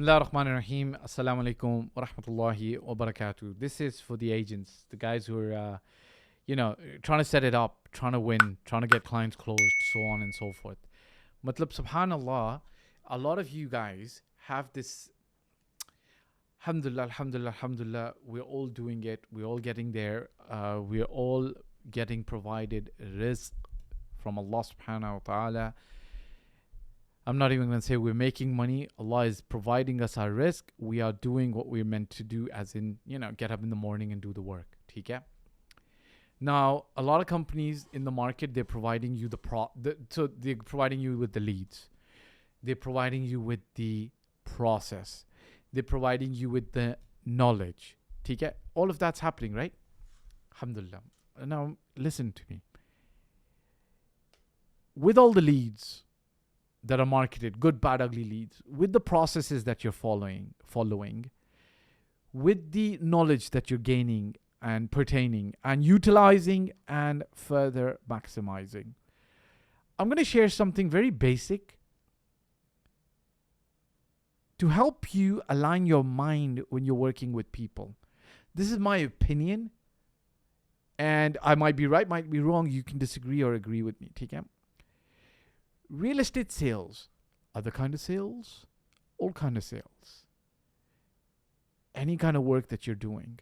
Bismillah ar-Rahman ar-Rahim. Assalamu alaikum wa rahmatullahi wa barakatuh. This is for the agents, the guys who are, trying to set it up, trying to win, trying to get clients closed, so on and so forth. Matlab, subhanallah, a lot of you guys have this, alhamdulillah, alhamdulillah, alhamdulillah, we're all doing it, we're all getting there, we're all getting provided rizq from Allah subhanahu wa ta'ala. I'm not even going to say we're making money. Allah is providing us our rizq. We are doing what we're meant to do, as in, get up in the morning and do the work. ठीक है? Now, a lot of companies in the market, they're providing you so they're providing you with the leads. They're providing you with the process. They're providing you with the knowledge. ठीक है? All of that's happening, right? Alhamdulillah. Now, listen to me. With all the leads that are marketed, good, bad, ugly leads, with the processes that you're following, with the knowledge that you're gaining and pertaining and utilizing and further maximizing, I'm going to share something very basic to help you align your mind when you're working with people. This is my opinion, and I might be right, might be wrong. You can disagree or agree with me. ठीक है? Real estate sales, other kind of sales, all kind of sales, any kind of work that you're doing,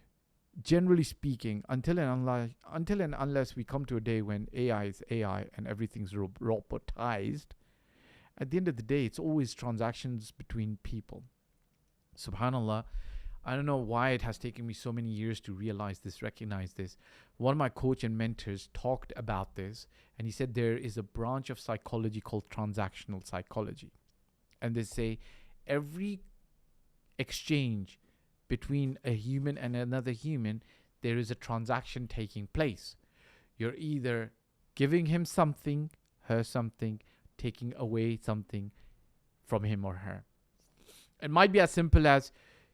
generally speaking, until and unless we come to a day when AI is AI and everything's robotized, at the end of the day, it's always transactions between people. Subhanallah, I don't know why it has taken me so many years to realize this, recognize this. One of my coach and mentors talked about this, and he said there is a branch of psychology called transactional psychology. And they say every exchange between a human and another human, there is a transaction taking place. You're either giving him something, her something, taking away something from him or her. It might be as simple as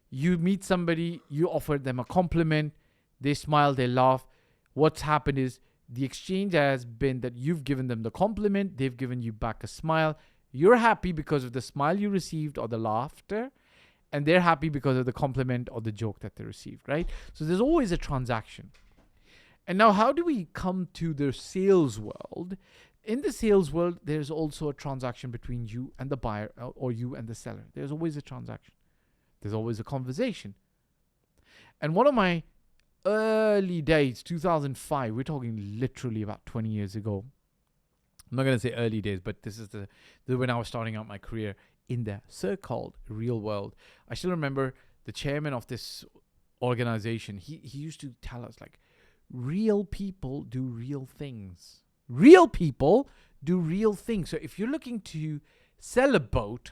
you meet somebody, you offer them a compliment, they smile, they laugh. What's happened is the exchange has been that you've given them the compliment, they've given you back a smile. You're happy because of the smile you received or the laughter, and they're happy because of the compliment or the joke that they received, right? So there's always a transaction. And now, how do we come to the sales world? In the sales world, there's also a transaction between you and the buyer or you and the seller. There's always a transaction. There's always a conversation. And one of my early days, 2005, we're talking literally about 20 years ago. I'm not going to say early days, but this is when I was starting out my career in the so-called real world. I still remember the chairman of this organization. He used to tell us, like, real people do real things. Real people do real things. So if you're looking to sell a boat,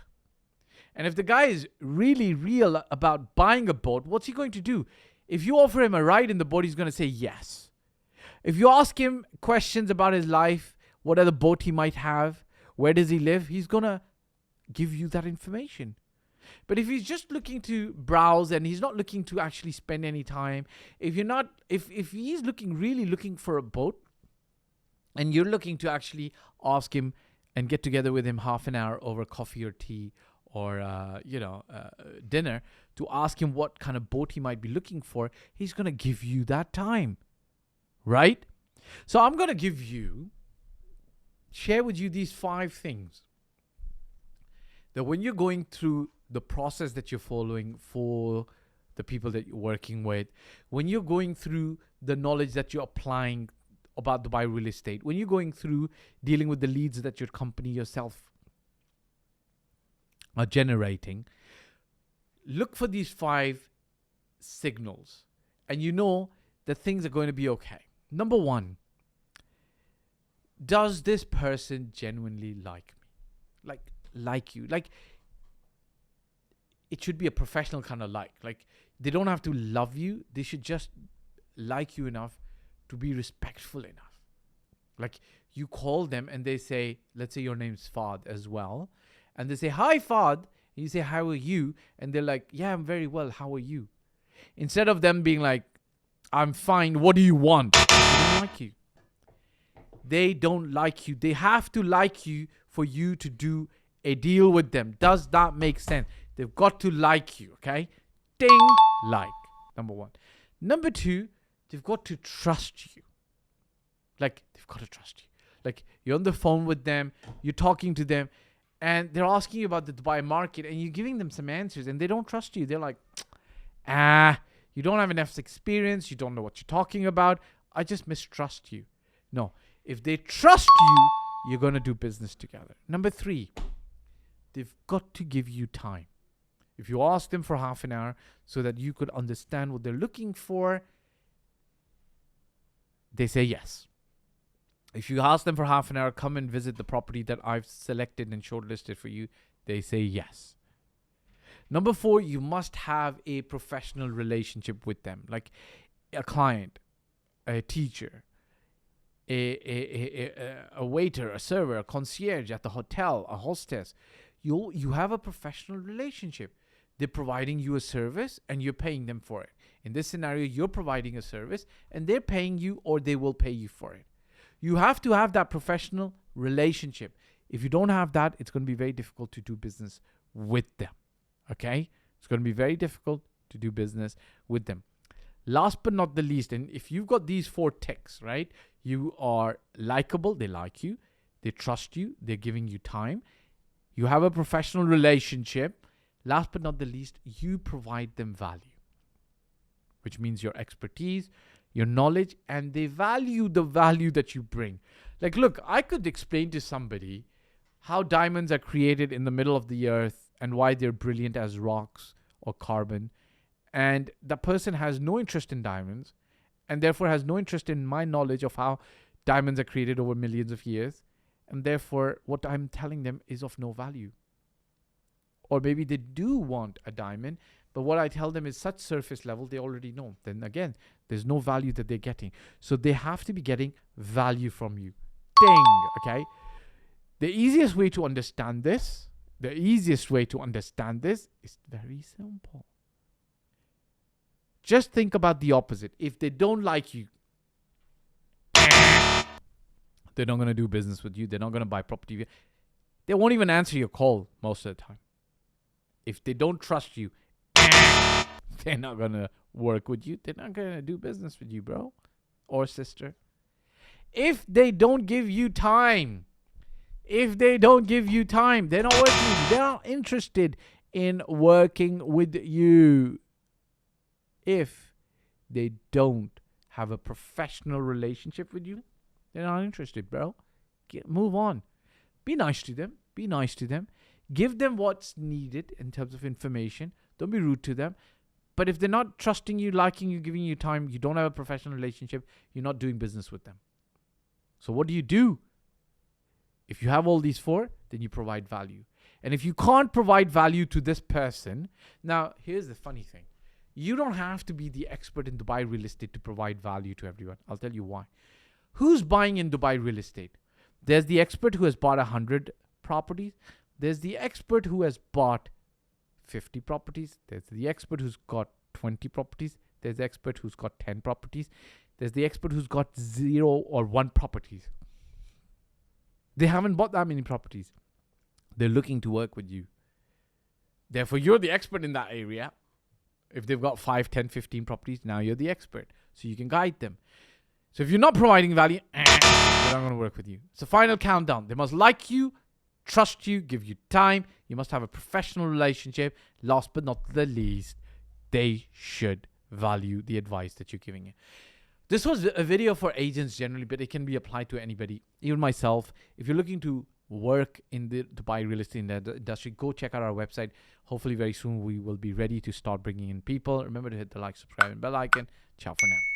and if the guy is really real about buying a boat, what's he going to do? If you offer him a ride in the boat, he's going to say yes. If you ask him questions about his life, what other boat he might have, where does he live, he's going to give you that information. But if he's just looking to browse and he's not looking to actually spend any time, if he's really looking for a boat, and you're looking to actually ask him and get together with him half an hour over coffee or tea or dinner to ask him what kind of boat he might be looking for, he's going to give you that time, right? So I'm going to share with you these 5 things that when you're going through the process that you're following for the people that you're working with, when you're going through the knowledge that you're applying about Dubai real estate, when you're going through dealing with the leads that your company yourself are generating, look for these 5 signals and you know that things are going to be okay. Number 1, does this person genuinely like me? Like you. Like, it should be a professional kind of like. Like, they don't have to love you. They should just like you enough to be respectful enough. Like, you call them and they say, let's say your name's Fahd as well, and they say, hi Fahd, and you say, how are you? And they're like, yeah, I'm very well, how are you? Instead of them being like, I'm fine, what do you want? They don't like you. They don't like you. They have to like you for you to do a deal with them. Does that make sense? They've got to like you, okay? Ding, like, number one. Number two, they've got to trust you. Like, they've got to trust you. Like, you're on the phone with them, you're talking to them, and they're asking you about the Dubai market, and you're giving them some answers, and they don't trust you. They're like, you don't have enough experience, you don't know what you're talking about, I just mistrust you. No, if they trust you, you're going to do business together. Number three, they've got to give you time. If you ask them for half an hour so that you could understand what they're looking for, they say yes. If you ask them for half an hour, come and visit the property that I've selected and shortlisted for you, they say yes. Number four, you must have a professional relationship with them, like a client, a teacher, a waiter, a server, a concierge at the hotel, a hostess. You have a professional relationship. They're providing you a service and you're paying them for it. In this scenario, you're providing a service and they're paying you, or they will pay you for it. You have to have that professional relationship. If you don't have that, it's going to be very difficult to do business with them. Okay? It's going to be very difficult to do business with them. Last but not the least, and if you've got these four ticks, right? You are likable, they like you, they trust you, they're giving you time, you have a professional relationship. Last but not the least, you provide them value, which means your expertise, your knowledge, and they value the value that you bring. Like, look, I could explain to somebody how diamonds are created in the middle of the earth and why they're brilliant as rocks or carbon. And the person has no interest in diamonds and therefore has no interest in my knowledge of how diamonds are created over millions of years. And therefore, what I'm telling them is of no value. Or maybe they do want a diamond, but what I tell them is such surface level, they already know. Then again, there's no value that they're getting. So they have to be getting value from you. Ding, okay? The easiest way to understand this is very simple. Just think about the opposite. If they don't like you, they're not going to do business with you. They're not going to buy property. They won't even answer your call most of the time. If they don't trust you, they're not going to work with you. They're not going to do business with you, bro or sister. If they don't give you time, they're not working with you. They're not interested in working with you. If they don't have a professional relationship with you, they're not interested, bro. Move on. Be nice to them. Give them what's needed in terms of information. Don't be rude to them. But if they're not trusting you, liking you, giving you time, you don't have a professional relationship, you're not doing business with them. So what do? If you have all these four, then you provide value. And if you can't provide value to this person, now here's the funny thing. You don't have to be the expert in Dubai real estate to provide value to everyone. I'll tell you why. Who's buying in Dubai real estate? There's the expert who has bought 100 properties. There's the expert who has bought 50 properties. There's the expert who's got 20 properties. There's the expert who's got 10 properties. There's the expert who's got 0 or 1 properties. They haven't bought that many properties. They're looking to work with you. Therefore, you're the expert in that area. If they've got 5, 10, 15 properties, now you're the expert. So you can guide them. So if you're not providing value, they're not going to work with you. So final countdown. They must like you, trust you, give you time. You must have a professional relationship. Last but not the least, they should value the advice that you're giving it. This was a video for agents generally, but it can be applied to anybody, even myself. If you're looking to work in the Dubai real estate industry, go check out our website. Hopefully very soon we will be ready to start bringing in people. Remember to hit the like, subscribe, and bell icon. Ciao for now.